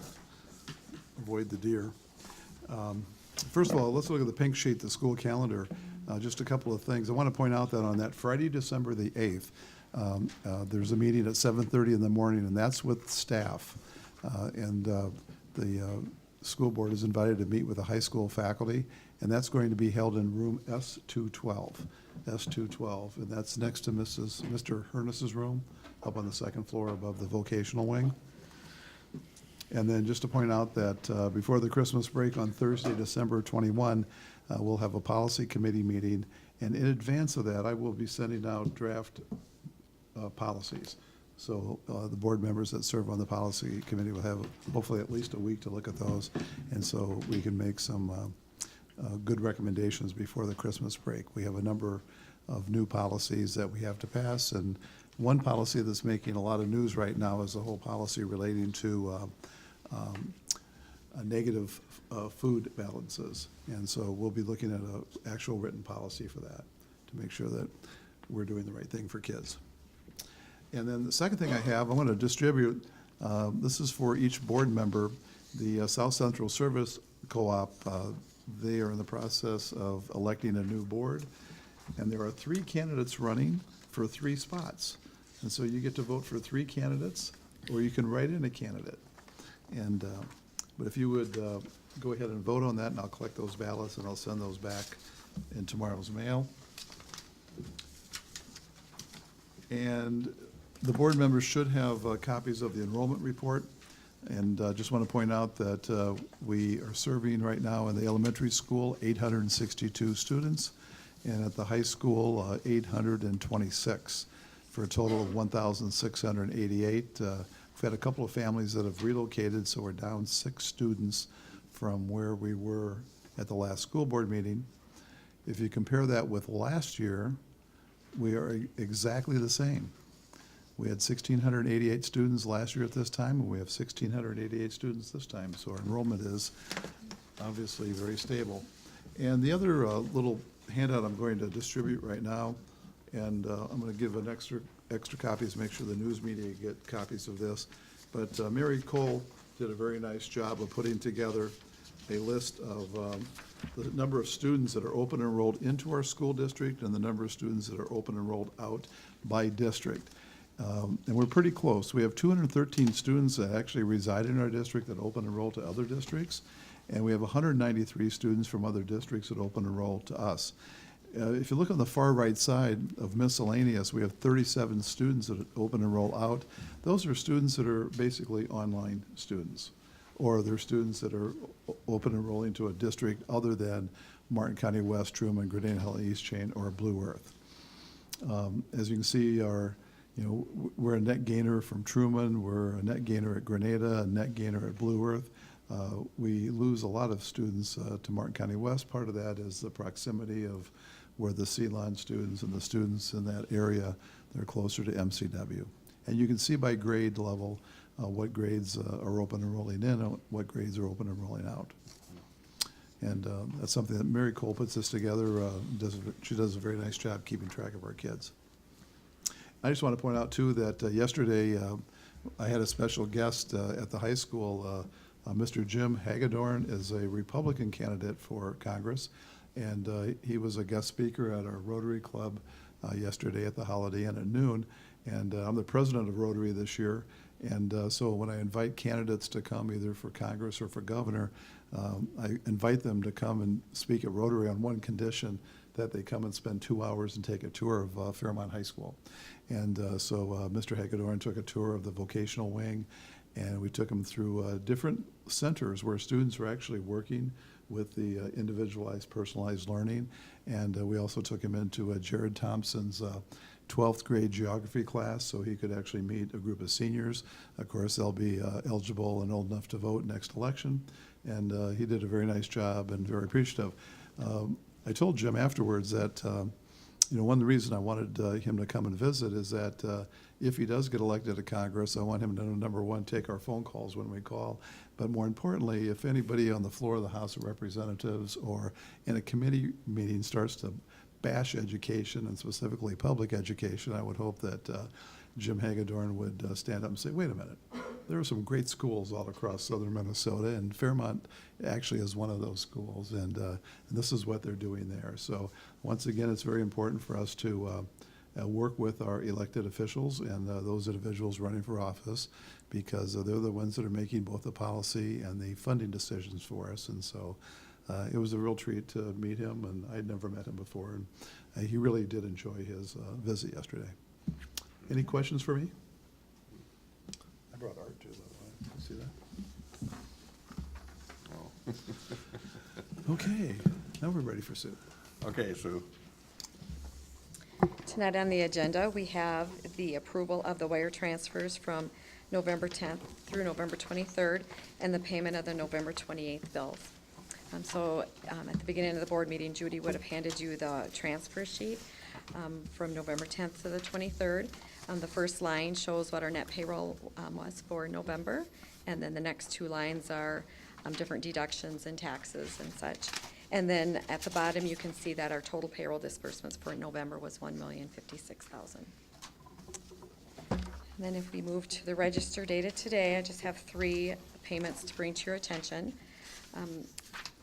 avoid the deer. First of all, let's look at the pink sheet, the school calendar. Just a couple of things. I want to point out that on that Friday, December the 8th, there's a meeting at 7:30 in the morning, and that's with staff. And the school board is invited to meet with the high school faculty, and that's going to be held in room S212, and that's next to Mr. Hernus's room, up on the second floor above the vocational wing. And then just to point out that before the Christmas break on Thursday, December 21, we'll have a policy committee meeting. And in advance of that, I will be sending out draft policies. So the board members that serve on the policy committee will have hopefully at least a week to look at those. And so we can make some good recommendations before the Christmas break. We have a number of new policies that we have to pass. And one policy that's making a lot of news right now is the whole policy relating to negative food balances. And so we'll be looking at an actual written policy for that to make sure that we're doing the right thing for kids. And then the second thing I want to distribute, this is for each board member, the South Central Service Co-op, they are in the process of electing a new board. And there are 3 candidates running for 3 spots. And so you get to vote for 3 candidates, or you can write in a candidate. And, but if you would go ahead and vote on that, and I'll collect those ballots, and I'll send those back in tomorrow's mail. And the board members should have copies of the enrollment report. And just want to point out that we are serving right now in the elementary school 862 students, and at the high school 826, for a total of 1,688. We've had a couple of families that have relocated, so we're down 6 students from where we were at the last school board meeting. If you compare that with last year, we are exactly the same. We had 1,688 students last year at this time, and we have 1,688 students this time. So our enrollment is obviously very stable. And the other little handout I'm going to distribute right now, and I'm going to give an extra copies, make sure the news media get copies of this. But Mary Cole did a very nice job of putting together a list of the number of students that are open enrolled into our school district and the number of students that are open enrolled out by district. And we're pretty close. We have 213 students that actually reside in our district that open enroll to other districts, and we have 193 students from other districts that open enroll to us. If you look on the far right side of miscellaneous, we have 37 students that open enroll out. Those are students that are basically online students, or they're students that are open enrolling to a district other than Martin County West, Truman, Grenada Hill East Chain, or Blue Earth. As you can see, we're a net gainer from Truman, we're a net gainer at Grenada, a net gainer at Blue Earth. We lose a lot of students to Martin County West. Part of that is the proximity of where the CLON students and the students in that area, they're closer to MCW. And you can see by grade level what grades are open enrolling in and what grades are open enrolling out. And that's something that Mary Cole puts this together. She does a very nice job keeping track of our kids. I just want to point out, too, that yesterday I had a special guest at the high school. Mr. Jim Hagedorn is a Republican candidate for Congress, and he was a guest speaker at our Rotary Club yesterday at the Holiday Inn at noon. And I'm the president of Rotary this year, and so when I invite candidates to come either for Congress or for governor, I invite them to come and speak at Rotary on one condition, that they come and spend 2 hours and take a tour of Fairmont High School. And so Mr. Hagedorn took a tour of the vocational wing, and we took them through different centers where students were actually working with the individualized, personalized learning. And we also took him into Jared Thompson's 12th grade geography class, so he could actually meet a group of seniors. Of course, they'll be eligible and old enough to vote next election, and he did a very nice job and very appreciative. I told Jim afterwards that one of the reasons I wanted him to come and visit is that if he does get elected to Congress, I want him to, number one, take our phone calls when we call. But more importantly, if anybody on the floor of the House of Representatives or in a committee meeting starts to bash education, and specifically public education, I would hope that Jim Hagedorn would stand up and say, wait a minute, there are some great schools all across southern Minnesota, and Fairmont actually is one of those schools, and this is what they're doing there. So once again, it's very important for us to work with our elected officials and those individuals running for office, because they're the ones that are making both the policy and the funding decisions for us. And so it was a real treat to meet him, and I'd never met him before, and he really did enjoy his visit yesterday. Any questions for me? I brought art too, by the way. See that? Oh. Okay, now we're ready for Sue. Okay, Sue. Tonight on the agenda, we have the approval of the wire transfers from November 10th through November 23rd, and the payment of the November 28th bills. At the beginning of the board meeting, Judy would have handed you the transfer sheet from November 10th to the 23rd. The first line shows what our net payroll was for November, and then the next two lines are different deductions and taxes and such. And then at the bottom, you can see that our total payroll disbursements for November was $1,056,000. And then if we move to the register dated today, I just have 3 payments to bring to your attention.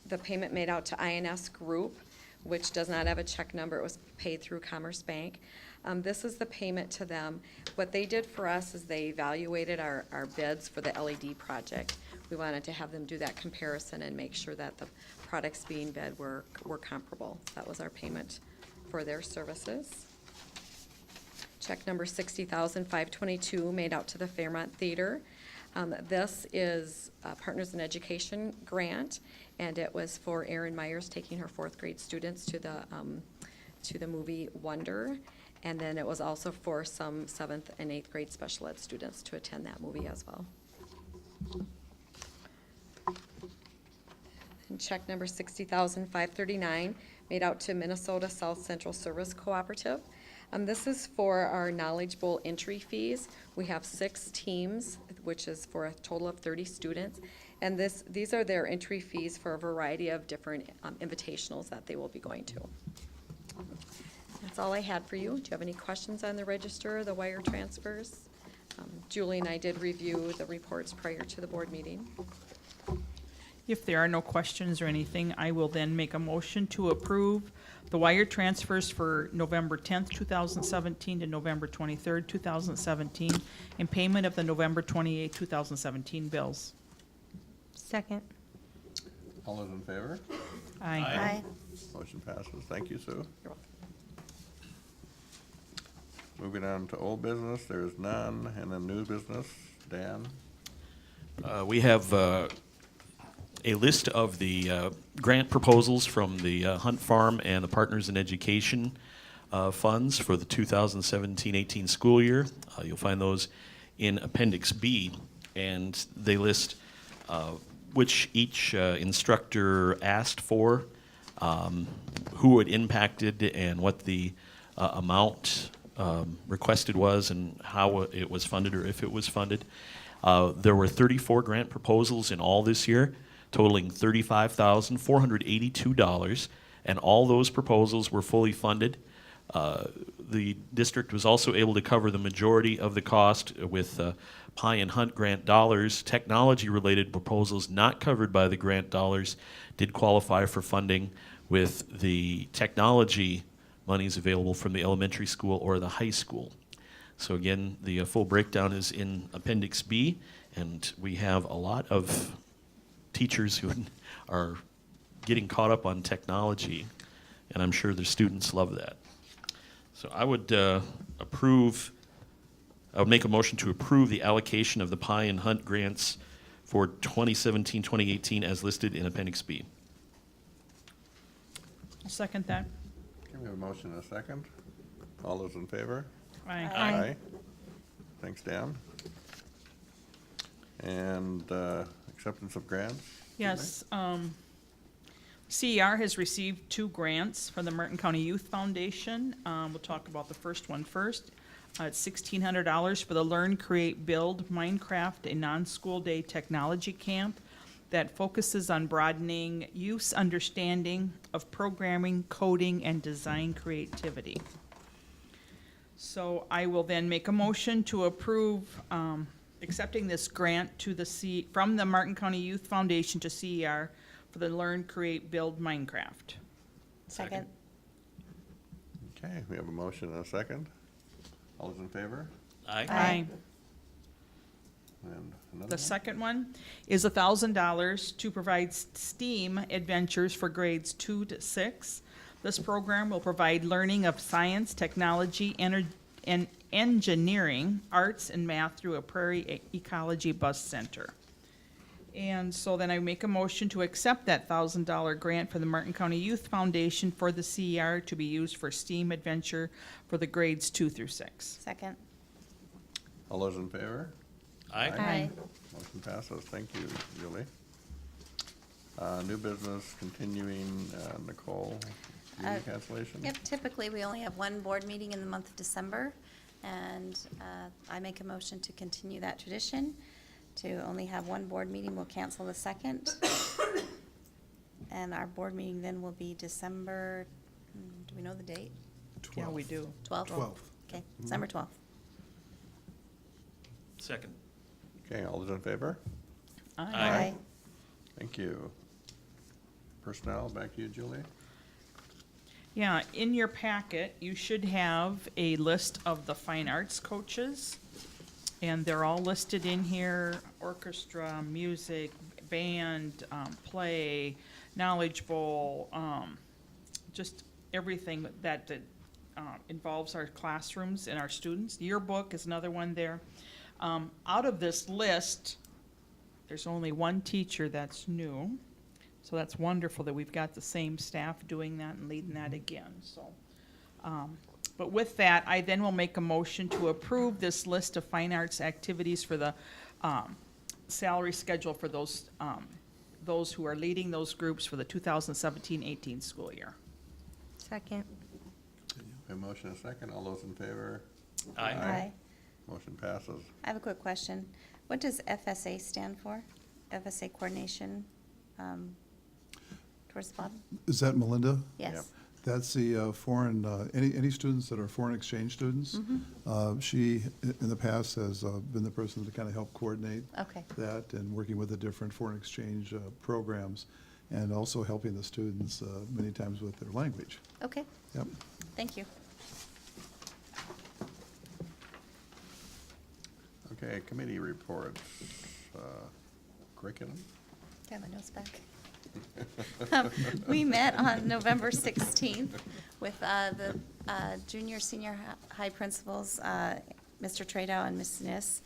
The payment made out to INS Group, which does not have a check number. It was paid through Commerce Bank. This is the payment to them. What they did for us is they evaluated our bids for the LED project. We wanted to have them do that comparison and make sure that the products being bid were comparable. That was our payment for their services. Check number 60,522 made out to the Fairmont Theater. This is Partners in Education grant, and it was for Erin Myers taking her 4th grade students to the movie Wonder. And then it was also for some 7th and 8th grade special ed students to attend that movie as well. And check number 60,539 made out to Minnesota South Central Service Cooperative. This is for our Knowledge Bowl entry fees. We have 6 teams, which is for a total of 30 students. And these are their entry fees for a variety of different invitationals that they will be going to. That's all I had for you. Do you have any questions on the register, the wire transfers? Julie and I did review the reports prior to the board meeting. If there are no questions or anything, I will then make a motion to approve the wire transfers for November 10th, 2017 to November 23rd, 2017, and payment of the November 28th, 2017 bills. Second. All those in favor? Aye. Motion passes. Thank you, Sue. You're welcome. Moving on to old business, there is none, and then new business. Dan? We have a list of the grant proposals from the Hunt Farm and the Partners in Education funds for the 2017-18 school year. You'll find those in Appendix B, and they list which each instructor asked for, who it impacted, and what the amount requested was, and how it was funded, or if it was funded. There were 34 grant proposals in all this year, totaling $35,482, and all those proposals were fully funded. The district was also able to cover the majority of the cost with Pie and Hunt grant dollars. Technology-related proposals not covered by the grant dollars did qualify for funding, with the technology monies available from the elementary school or the high school. So again, the full breakdown is in Appendix B, and we have a lot of teachers who are getting caught up on technology, and I'm sure their students love that. So I would make a motion to approve the allocation of the Pie and Hunt grants for 2017-2018 as listed in Appendix B. I'll second that. Okay, we have a motion and a second. All those in favor? Aye. Aye. Thanks, Dan. And acceptance of grants? Yes, CER has received 2 grants from the Martin County Youth Foundation. We'll talk about the first one first. It's $1,600 for the Learn, Create, Build Minecraft, a non-school day technology camp that focuses on broadening youth's understanding of programming, coding, and design creativity. So I will then make a motion to approve accepting this grant to from the Martin County Youth Foundation to CER for the Learn, Create, Build Minecraft. Second. Okay, we have a motion and a second. All those in favor? Aye. And another The one? second one is $1,000 to provide STEAM adventures for grades 2 to 6. This program will provide learning of science, technology, and engineering, arts, and math through a prairie ecology bus center. And so then I make a motion to accept that $1,000 grant for the Martin County Youth Foundation for the CER to be used for STEAM adventure for the grades 2 through 6. Second. All those in favor? Aye. Aye. Motion passes. Thank you, Julie. New business, continuing, Nicole, meeting cancellation? Yep, typically, we only have one board meeting in the month of December, and I make a motion to continue that tradition, to only have one board meeting. We'll cancel the second. And our board meeting then will be December, do we know the date? Yeah, we do. 12th? 12th. Okay, December 12th. Second. Okay, all those in favor? Aye. Thank you. Personnel, back to you, Julie. Yeah, in your packet, you should have a list of the fine arts coaches. And they're all listed in here: orchestra, music, band, play, knowledge bowl, just everything that involves our classrooms and our students. Yearbook is another one there. Out of this list, there's only one teacher that's new. So that's wonderful that we've got the same staff doing that and leading that again, so. But with that, I then will make a motion to approve this list of fine arts activities for the salary schedule for those who are leading those groups for the 2017-18 school year. Second. A motion and a second. All those in favor? Aye. Motion passes. I have a quick question. What does FSA stand for? FSA coordination, towards the bottom? Is that Melinda? Yes. That's the foreign, any students that are foreign exchange students. She, in the past, has been the person to kind of help coordinate Okay. that and working with the different foreign exchange programs, and also helping the students many times with their language. Okay, Yep. thank you. Okay, committee reports. Curriculum? Got my notes back. We met on November 16th with the junior, senior high principals, Mr. Tradow and Ms. Niss,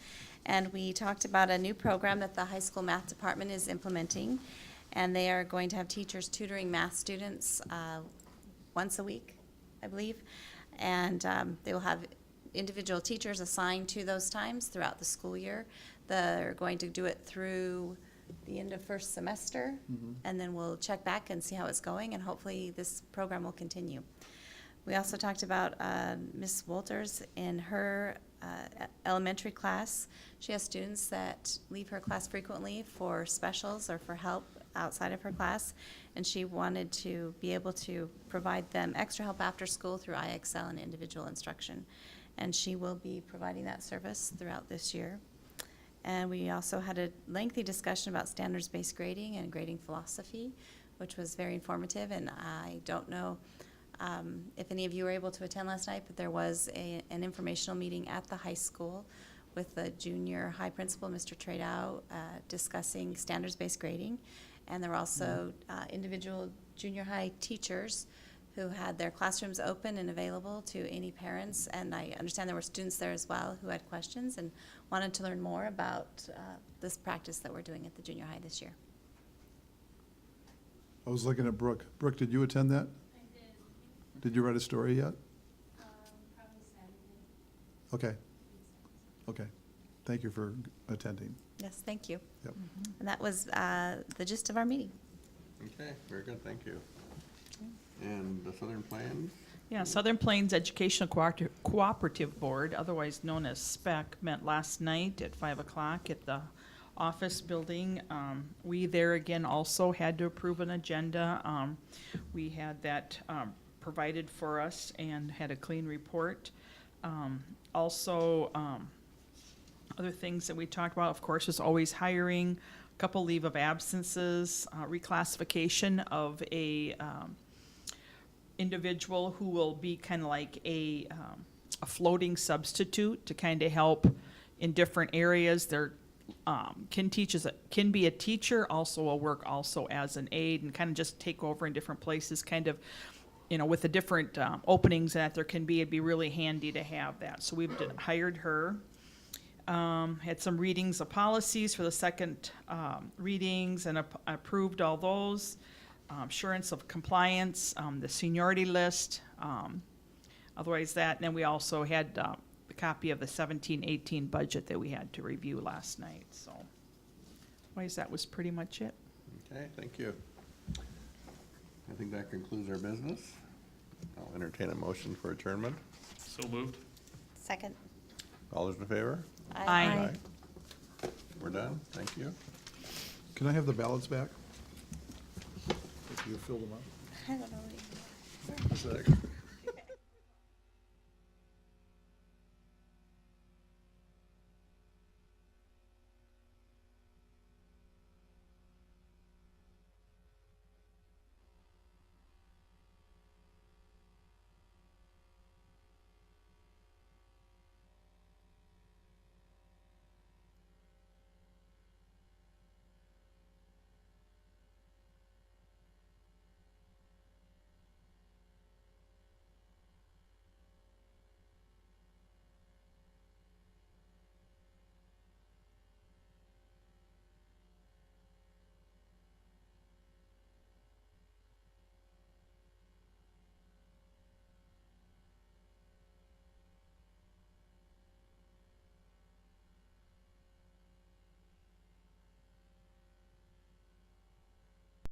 and we talked about a new program that the high school math department is implementing, and they are going to have teachers tutoring math students once a week, I believe, and they will have individual teachers assigned to those times throughout the school year. They're going to do it through the end of first semester, and then we'll check back and see how it's going, and hopefully this program will continue. We also talked about Ms. Walters in her elementary class. She has students that leave her class frequently for specials or for help outside of her class, and she wanted to be able to provide them extra help after school through IXL and individual instruction. And she will be providing that service throughout this year. And we also had a lengthy discussion about standards-based grading and grading philosophy, which was very informative. And I don't know if any of you were able to attend last night, but there was an informational meeting at the high school with the junior high principal, Mr. Tradow, discussing standards-based grading. And there were also individual junior high teachers who had their classrooms open and available to any parents. And I understand there were students there as well who had questions and wanted to learn more about this practice that we're doing at the junior high this year. I was looking at Brooke. Brooke, did you attend that? I did. Did you write a story yet? Probably Saturday. Okay. Okay. Thank you for attending. Yes, thank you. Yep. And that was the gist of our meeting. Okay, very good, thank you. And the Southern Plains? Yeah, Southern Plains Educational Cooperative Board, otherwise known as SPEC, met last night at 5 o'clock at the office building. We there again also had to approve an agenda. We had that provided for us and had a clean report. Also, other things that we talked about, of course, is always hiring, a couple leave of absences, reclassification of a individual who will be kind of like a floating substitute to kind of help in different areas. They're can be a teacher, also will work also as an aide and kind of just take over in different places, kind of, you know, with the different openings that there can be. It'd be really handy to have that. So we've hired her. Had some readings of policies for the second readings and approved all those. Assurance of compliance, the seniority list, otherwise that. And then we also had a copy of the 17-18 budget that we had to review last night. So otherwise that was pretty much it. Okay, thank you. I think that concludes our business. I'll entertain a motion for adjournment. So moved. Second. All those in favor? Aye. We're done, thank you. Can I have the ballots back? If you filled them up? I don't know. Is that extra?